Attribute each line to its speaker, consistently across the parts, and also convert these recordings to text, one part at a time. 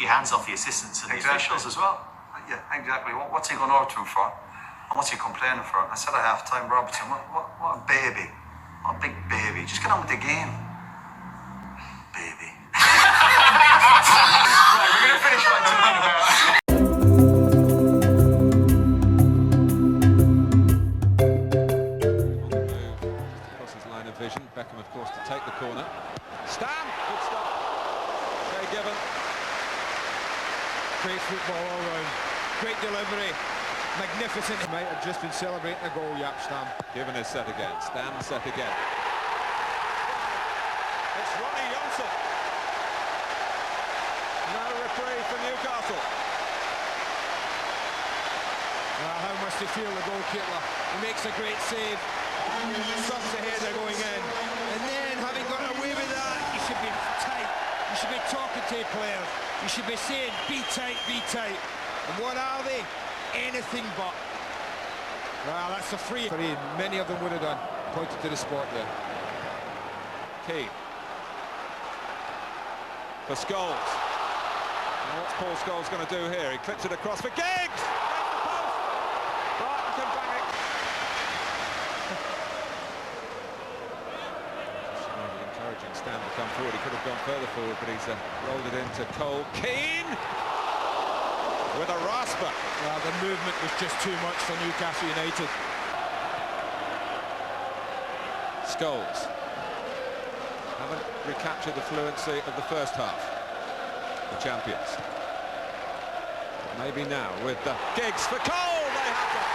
Speaker 1: your hands off the assistants and the officials as well.
Speaker 2: Yeah, exactly. What's he going over to him for? And what's he complaining for? I said at half time, Robertson, what a baby. What a big baby. Just get on with the game. Baby. Right, we're going to finish by talking about
Speaker 3: vision. Beckham, of course, to take the corner. Stam! Good stop. Jay Gibbon.
Speaker 4: Great football all round. Great delivery. Magnificent. He might have just been celebrating a goal, Yap Stam.
Speaker 3: Gibbon is set again. Stam set again. It's Ronnie Johnson. No reprieve for Newcastle.
Speaker 4: How must he feel, the goalkeeper? He makes a great save. Stops the header going in, and then having got away with that, you should be tight. You should be talking to your players. You should be saying, be tight, be tight. And what are they? Anything but. Well, that's a free. Many of them would have done. Pointed to the spot there.
Speaker 3: Key for Scholes. And what's Paul Scholes going to do here? He clips it across for Giggs. Barton can bang it. Encouraging Stam to come forward. He could have gone further forward, but he's rolled it into Cole. Keane with a rasper.
Speaker 4: Well, the movement was just too much for Newcastle United.
Speaker 3: Scholes haven't recaptured the fluency of the first half. The champions. Maybe now with the Giggs for Cole. They have it.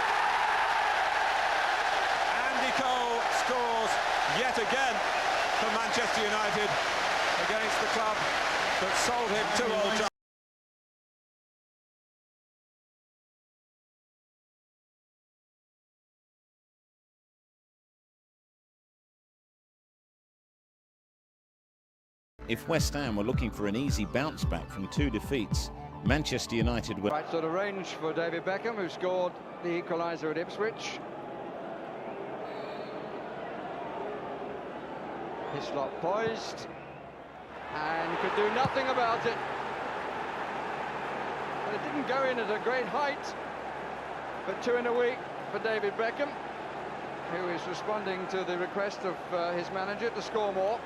Speaker 3: Andy Cole scores yet again for Manchester United against the club that sold him to Old Trafford.
Speaker 5: If West Ham were looking for an easy bounce back from 2 defeats, Manchester United were...
Speaker 6: Right sort of range for David Beckham, who scored the equaliser at Ipswich. Hislop poised and could do nothing about it. But it didn't go in at a great height. But 2 in a week for David Beckham, who is responding to the request of his manager to score more.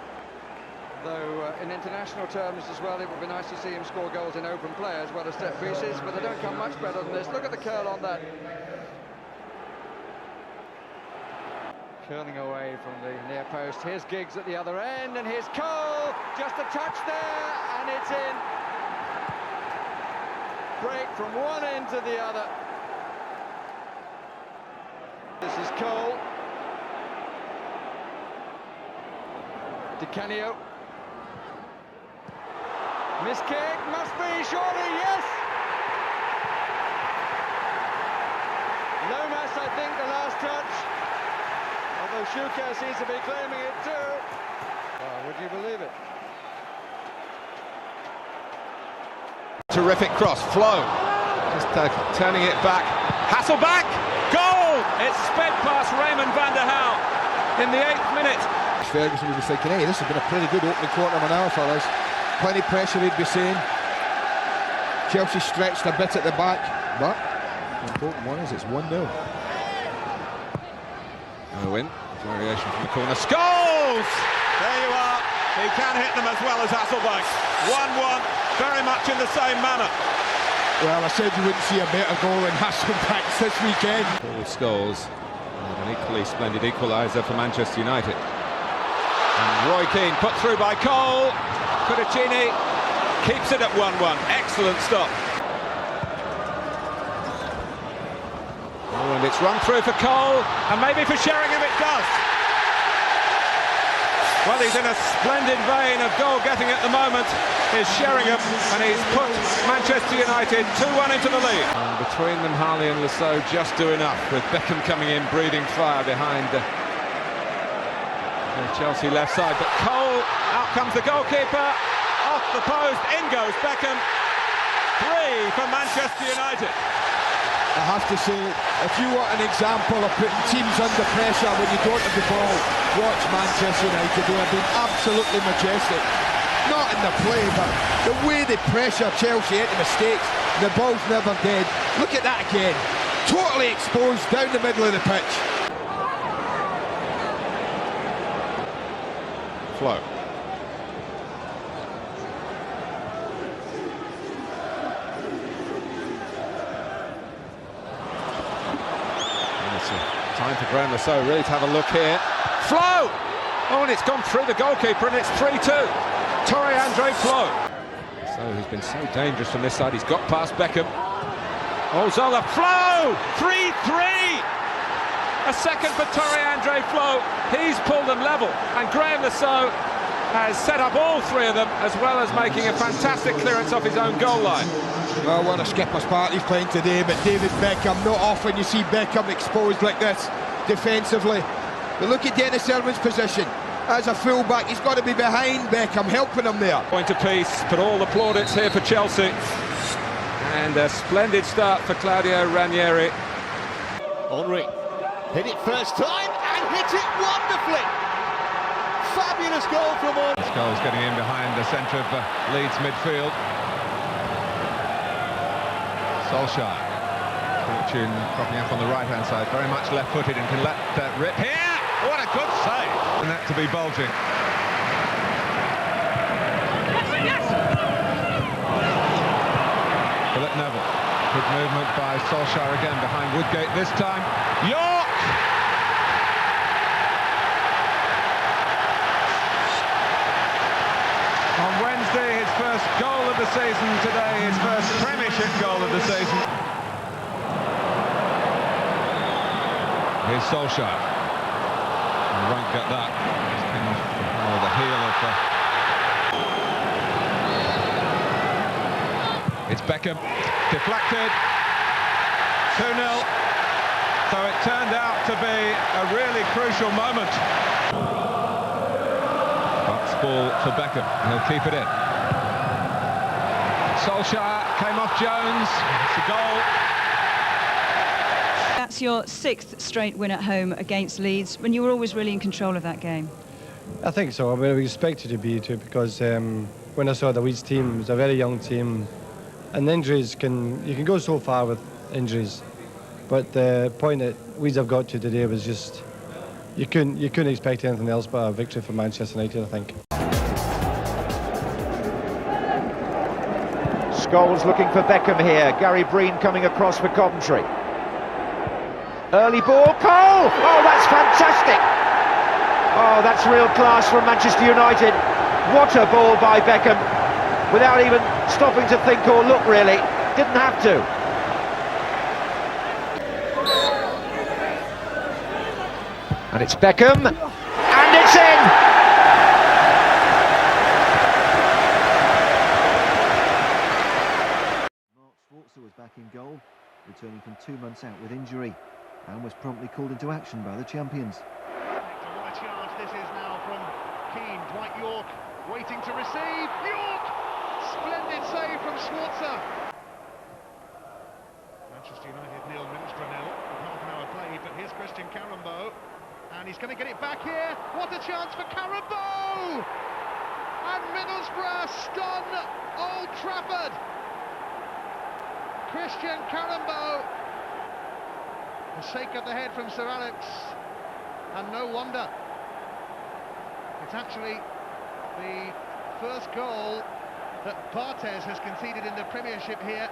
Speaker 6: Though in international terms as well, it would be nice to see him score goals in open play as well as set pieces, but they don't come much better than this. Look at the curl on that. Curling away from the near post. Here's Giggs at the other end, and here's Cole. Just a touch there, and it's in. Break from one end to the other. This is Cole. Di Canio. Miss kick, must be, surely, yes! Lomas, I think, the last touch. Although Schuker seems to be claiming it too. Well, would you believe it?
Speaker 3: Terrific cross, Flo. Just turning it back. Hasselback, goal! It's sped past Raymond van der Houw in the 8th minute.
Speaker 4: Ferguson would be thinking, hey, this has been a pretty good opening quarter of an hour, fellas. Plenty of pressure, he'd be saying. Chelsea stretched a bit at the back, but the important one is it's 1-0.
Speaker 3: Owen, variation from the corner. Scholes! There you are. He can hit them as well as Hasselback. 1-1, very much in the same manner.
Speaker 4: Well, I said you wouldn't see a better goal than Hasselback's this weekend.
Speaker 3: Paul Scholes, an equally splendid equaliser for Manchester United. And Roy Keane put through by Cole. Cudicini keeps it at 1-1. Excellent stop. Oh, and it's run through for Cole, and maybe for Sheringham it does. Well, he's in a splendid vein of goal-getting at the moment, is Sheringham, and he's put Manchester United 2-1 into the lead. And between them, Harley and Lasso just do enough, with Beckham coming in, breathing fire behind the Chelsea left side. But Cole, out comes the goalkeeper, off the post, in goes Beckham. 3 for Manchester United.
Speaker 4: I have to say, if you want an example of putting teams under pressure when you don't have the ball, watch Manchester United. They have been absolutely majestic. not in the play, but the way they pressure Chelsea into mistakes, the ball's never dead. Look at that again, totally exposed down the middle of the pitch.
Speaker 3: Flow. Time for Graham Lasso really to have a look here. Flo! Oh, and it's gone through the goalkeeper, and it's 3-2. Torre-Andre Flo. So who's been so dangerous from this side. He's got past Beckham. Oh, Zola. Flo! 3-3! A second for Torre-Andre Flo. He's pulled them level. And Graham Lasso has set up all three of them, as well as making a fantastic clearance off his own goal line.
Speaker 4: Well, what a skipper's part he's playing today, but David Beckham, not often you see Beckham exposed like this defensively. But look at Dennis Irwin's position. As a full-back, he's got to be behind Beckham, helping him there.
Speaker 3: Point apiece, but all the plaudits here for Chelsea. And a splendid start for Claudio Ranieri.
Speaker 7: Henry hit it first time and hit it wonderfully. Fabulous goal from Henry.
Speaker 3: Scholes getting in behind the centre of Leeds midfield. Solskjaer. Fortune cropping up on the right-hand side, very much left-footed and can let that rip here. What a good save! And that to be bulging. Philip Neville. Good movement by Solskjaer again behind Woodgate this time. York! On Wednesday, his first goal of the season. Today, his first Premiership goal of the season. Here's Solskjaer. He won't get that. Just came off the heel of... It's Beckham. Deflected. 2-0. So it turned out to be a really crucial moment. Bucks ball for Beckham. He'll keep it in. Solskjaer came off Jones. It's a goal.
Speaker 8: That's your 6th straight win at home against Leeds, when you were always really in control of that game.
Speaker 9: I think so. I mean, we expected to be too, because when I saw the Leeds team, it was a very young team, and injuries you can go so far with injuries. But the point that Leeds have got to today was just you couldn't expect anything else but a victory for Manchester United, I think.
Speaker 10: Scholes looking for Beckham here. Gary Breen coming across for Coventry. Early ball, Cole! Oh, that's fantastic! Oh, that's real class from Manchester United. What a ball by Beckham, without even stopping to think or look, really. Didn't have to. And it's Beckham, and it's in!
Speaker 11: Mark Schwarzer was back in goal, returning from 2 months out with injury, and was promptly called into action by the champions.
Speaker 7: What a chance this is now from Keane. Dwight York waiting to receive. York! Splendid save from Schwarzer. Manchester United nil, Middlesbrough nil, with half an hour played, but here's Christian Carambeau, and he's going to get it back here. What a chance for Carambeau! And Middlesbrough stun Old Trafford. Christian Carambeau. A shake of the head from Sir Alex, and no wonder. It's actually the first goal that Bartes has conceded in the Premiership here.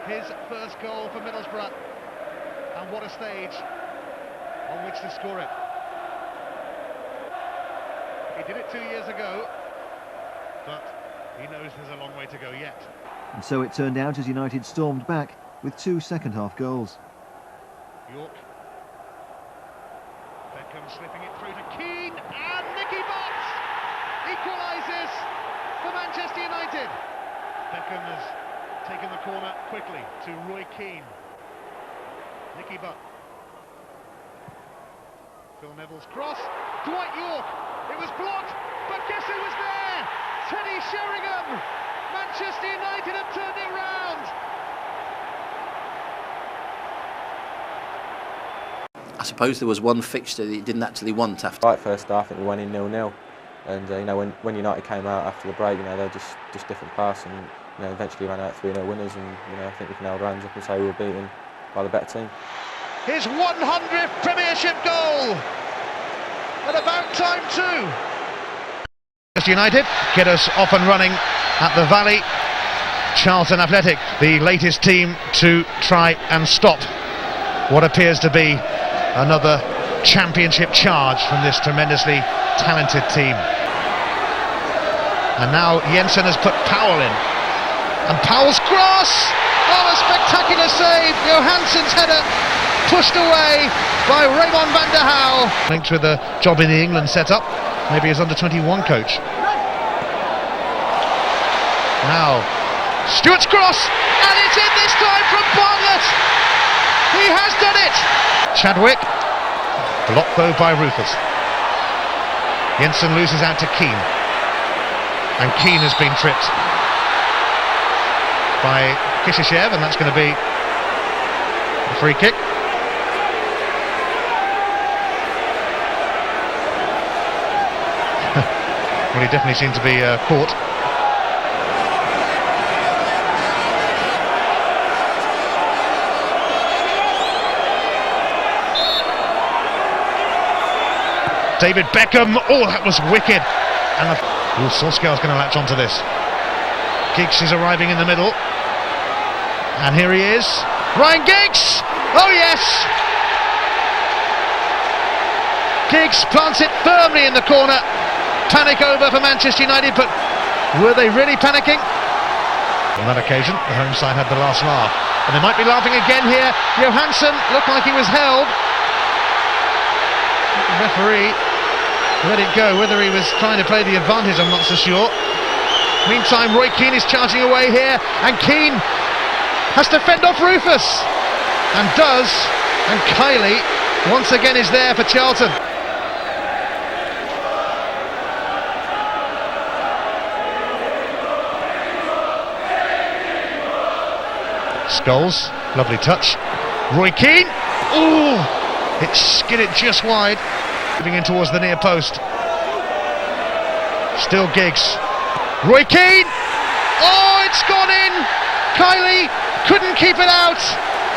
Speaker 7: His first goal for Middlesbrough, and what a stage on which to score it. He did it 2 years ago, but he knows there's a long way to go yet.
Speaker 11: And so it turned out as United stormed back with 2 second-half goals.
Speaker 7: York. Beckham slipping it through to Keane, and Nicky Butt equalises for Manchester United. Beckham has taken the corner quickly to Roy Keane. Nicky Butt. Phil Neville's cross. Dwight York. It was blocked, but guess who was there? Teddy Sheringham. Manchester United have turned it round.
Speaker 12: I suppose there was one fixture that he didn't actually want after.
Speaker 13: Right, first half, I think we went in 0-0.
Speaker 12: And you know, when United came out after the break, you know, they're just different class, and you know, eventually ran out 3-0 winners, and you know, I think we can hold our hands up and say we were beaten by the better team.
Speaker 7: His 100th Premiership goal, at about time too. United get us off and running at the Valley. Charlton Athletic, the latest team to try and stop what appears to be another championship charge from this tremendously talented team. And now Jensen has put Powell in, and Powell's cross, oh, a spectacular save. Johansson's header pushed away by Raymond van der Houw. Linked with a job in the England setup, maybe as under-21 coach. Now Stewart's cross, and it's in this time from Bartlett. He has done it. Chadwick, blocked though by Rufus. Jensen loses out to Keane, and Keane has been tripped by Kishashev, and that's going to be a free kick. Well, he definitely seemed to be caught. David Beckham, oh, that was wicked. And Solskjaer's going to latch onto this. Giggs is arriving in the middle, and here he is, Ryan Giggs. Oh yes, Giggs plants it firmly in the corner. Panic over for Manchester United, but were they really panicking? On that occasion, the home side had the last laugh, and they might be laughing again here. Johansson looked like he was held. The referee let it go. Whether he was trying to play the advantage, I'm not so sure. Meantime, Roy Keane is charging away here, and Keane has to fend off Rufus, and does, and Kiley once again is there for Charlton. Scholes, lovely touch. Roy Keane, ooh, it skidded just wide. Moving in towards the near post. Still Giggs. Roy Keane! Oh, it's gone in! Kiley couldn't keep it out,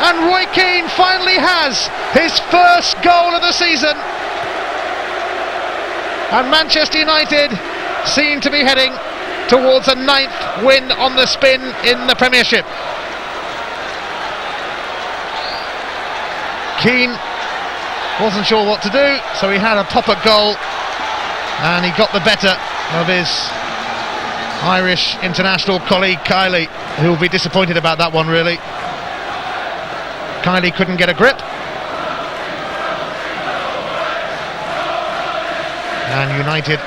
Speaker 7: and Roy Keane finally has his first goal of the season. And Manchester United seem to be heading towards a 9th win on the spin in the Premiership. Keane wasn't sure what to do, so he had a pop-up goal, and he got the better of his Irish international colleague Kiley, who will be disappointed about that one, really. Kiley couldn't get a grip, and United,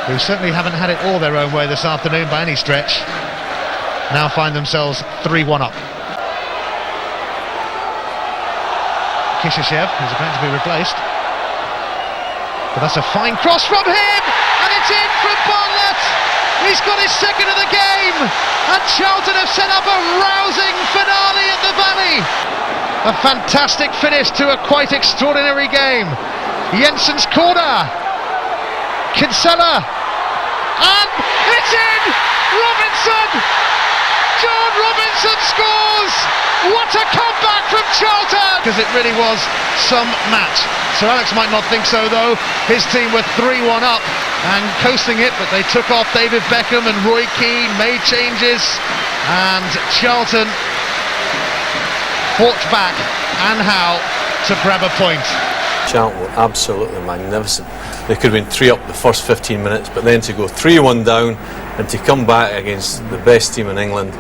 Speaker 7: who certainly haven't had it all their own way this afternoon by any stretch, now find themselves 3-1 up. Kishashev, who's about to be replaced, but that's a fine cross from him, and it's in from Bartlett. He's got his second of the game, and Charlton have set up a rousing finale at the Valley. A fantastic finish to a quite extraordinary game. Jensen's corner, Kinsella, and it's in. Robinson, John Robinson scores. What a comeback from Charlton! Because it really was some match. Sir Alex might not think so, though. His team were 3-1 up and coasting it, but they took off David Beckham and Roy Keane, made changes, and Charlton fought back, and how, to grab a point.
Speaker 1: Charlton were absolutely magnificent. They could have been 3 up the first 15 minutes, but then to go 3-1 down and to come back against the best team in England,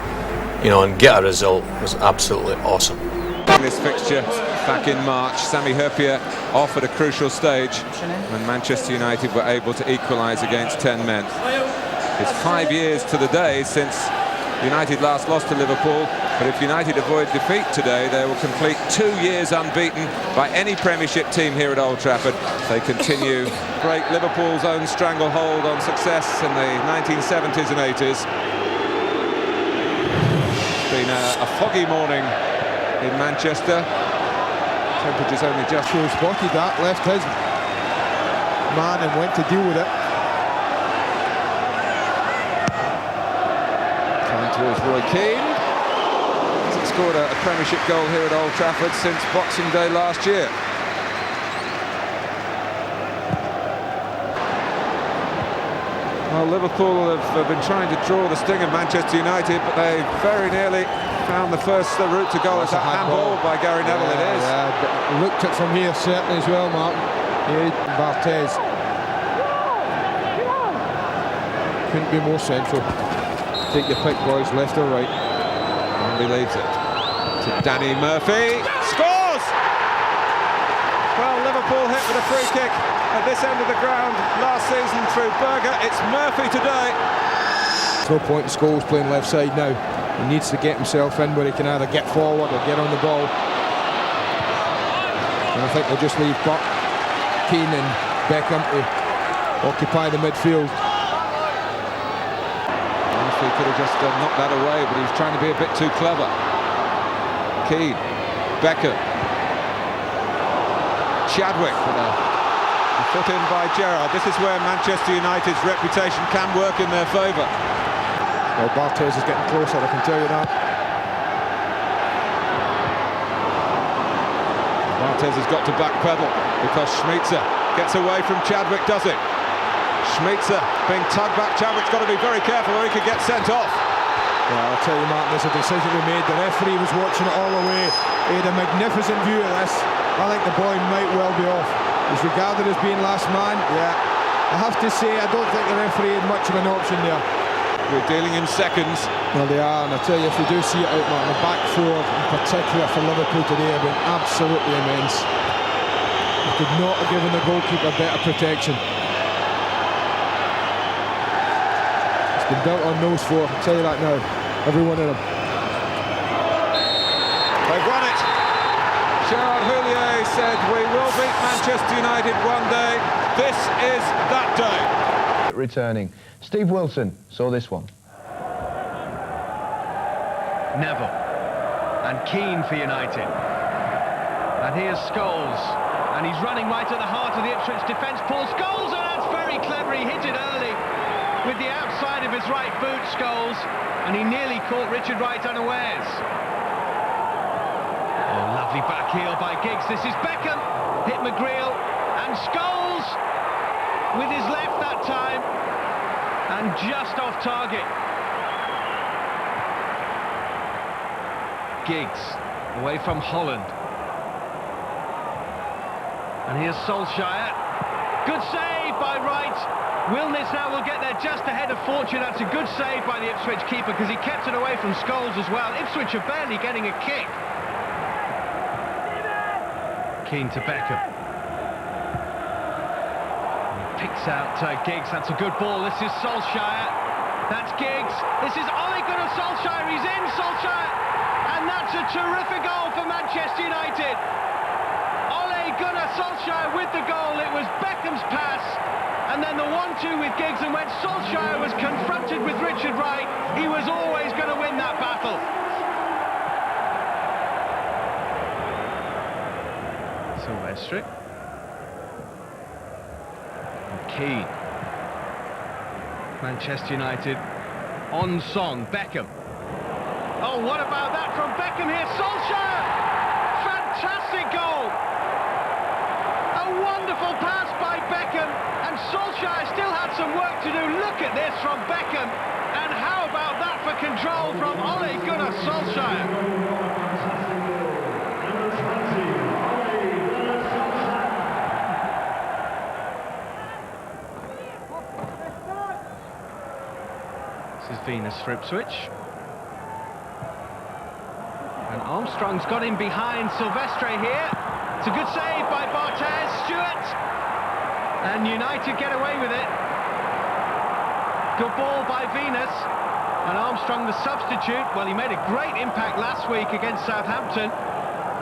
Speaker 1: you know, and get a result was absolutely awesome.
Speaker 3: In this fixture back in March, Sami Hyypiä off at a crucial stage when Manchester United were able to equalise against 10 men. It's 5 years to the day since United last lost to Liverpool, but if United avoid defeat today, they will complete 2 years unbeaten by any Premiership team here at Old Trafford. They continue break Liverpool's own stranglehold on success in the 1970s and 80s. Been a foggy morning in Manchester. Temperatures only just spotted that, left his
Speaker 4: man and went to deal with it.
Speaker 3: Coming towards Roy Keane. Hasn't scored a Premiership goal here at Old Trafford since Boxing Day last year. Well, Liverpool have been trying to draw the sting of Manchester United, but they very nearly found the route to goal. It's a handball by Gary Neville, it is.
Speaker 4: Yeah, looked it from here, certainly, as well, Mark. Barthez. Couldn't be more central. Take your pick, boys, left or right.
Speaker 3: And he leaves it to Danny Murphy. Scores! Well, Liverpool hit with a free kick at this end of the ground last season through Berger. It's Murphy today.
Speaker 4: There's no point in Scholes playing left side now. He needs to get himself in where he can either get forward or get on the ball. And I think they'll just leave Buck, Keane and Beckham to occupy the midfield.
Speaker 3: Murphy could have just knocked that away, but he was trying to be a bit too clever. Keane, Beckham, Chadwick with a foot in by Gerrard. This is where Manchester United's reputation can work in their favour.
Speaker 4: Well, Barthez is getting closer, I can tell you that.
Speaker 3: Barthez has got to backpedal because Schmeitzer gets away from Chadwick, does it? Schmeitzer being tugged back. Chadwick's got to be very careful or he could get sent off.
Speaker 4: Well, I'll tell you, Mark, there's a decision we made. The referee was watching it all the way. He had a magnificent view of this. I think the boy might well be off. He's regarded as being last man. Yeah, I have to say, I don't think the referee had much of an option there.
Speaker 3: We're dealing in seconds.
Speaker 4: Well, they are, and I tell you, if we do see it out, Mark, the back four in particular for Liverpool today have been absolutely immense. We could not have given the goalkeeper better protection. It's been built on those four, I'll tell you that now. Every one of them.
Speaker 3: They've won it. Gerard Houllier said, "We will beat Manchester United one day. This is that day."
Speaker 13: Returning. Steve Wilson saw this one.
Speaker 14: Neville. And Keane for United. And here's Scholes. And he's running right at the heart of the Ipswich defence. Paul Scholes, and that's very clever. He hit it early with the outside of his right boot, Scholes. And he nearly caught Richard Wright unawares. Oh, lovely back heel by Giggs. This is Beckham. Hit McGreal. And Scholes with his left that time. And just off target. Giggs away from Holland. And here's Solskjaer. Good save by Wright. Wilness now will get there just ahead of Fortune. That's a good save by the Ipswich keeper because he kept it away from Scholes as well. Ipswich are barely getting a kick. Keane to Beckham. Picks out Giggs. That's a good ball. This is Solskjaer. That's Giggs. This is Ole Gunnar Solskjaer. He's in, Solskjaer. And that's a terrific goal for Manchester United. Ole Gunnar Solskjaer with the goal. It was Beckham's pass. And then the 1-2 with Giggs. And when Solskjaer was confronted with Richard Wright, he was always going to win that battle. Silvestri. Keane. Manchester United on song. Beckham. Oh, what about that from Beckham here? Solskjaer! Fantastic goal! A wonderful pass by Beckham, and Solskjaer still had some work to do. Look at this from Beckham, and how about that for control from Ole Gunnar Solskjaer? Venus for Ipswich. And Armstrong's got him behind Silvestre here. It's a good save by Barthez. Stewart. And United get away with it. Good ball by Venus. And Armstrong, the substitute, well, he made a great impact last week against Southampton.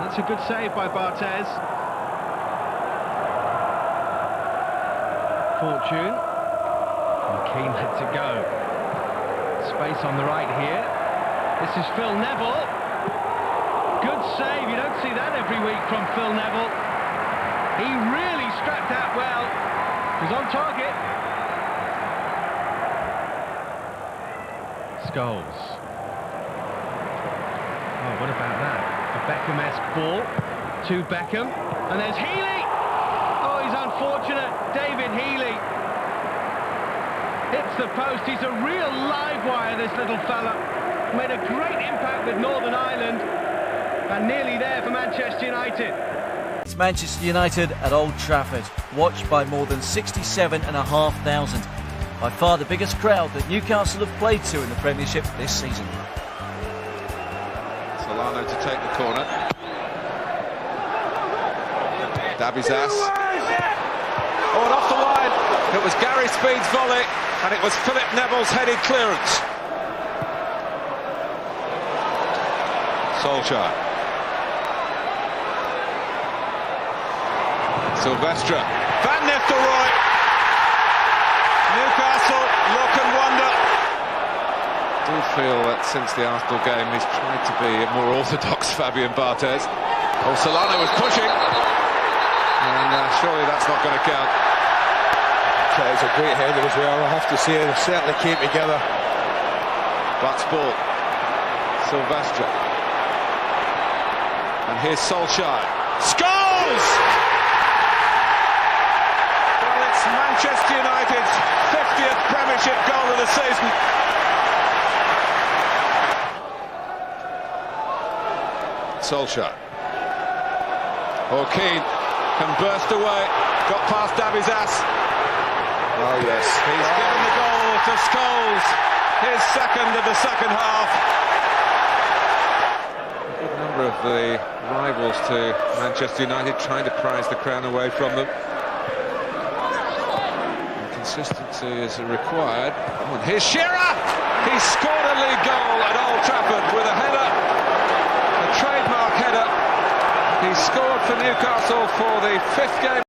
Speaker 14: That's a good save by Barthez. Fortune. And Keane lets it go. Space on the right here. This is Phil Neville. Good save. You don't see that every week from Phil Neville. He really struck that well. He's on target. Scholes. Oh, what about that? A Beckham-esque ball to Beckham. And there's Healy! Oh, he's unfortunate. David Healy hits the post. He's a real live wire, this little fella. Made a great impact with Northern Ireland and nearly there for Manchester United.
Speaker 15: It's Manchester United at Old Trafford, watched by more than 67,500. By far the biggest crowd that Newcastle have played to in the Premiership this season.
Speaker 3: Solano to take the corner. Davies Ass. Oh, and off the line. It was Gary Speed's volley, and it was Philip Neville's headed clearance. Solskjaer. Silvestre. Van Nistelrooy. Newcastle look and wonder. I do feel that since the Arsenal game he's tried to be a more orthodox Fabian Barthez. Oh, Solano was pushing. And surely that's not going to count.
Speaker 16: It's a great header as well, I have to say. They certainly came together.
Speaker 3: Butts ball. Silvestre. And here's Solskjaer. Scores! Well, it's Manchester United's 50th Premiership goal of the season. Solskjaer. O'Keane can burst away. Got past Davies Ass.
Speaker 16: Oh, yes.
Speaker 3: He's given the goal to Scholes. His second of the second half. A good number of the rivals to Manchester United trying to prize the crown away from them. And consistency is required. Oh, and here's Shearer! He scored a league goal at Old Trafford with a header, a trademark header. He scored for Newcastle for the 5th game.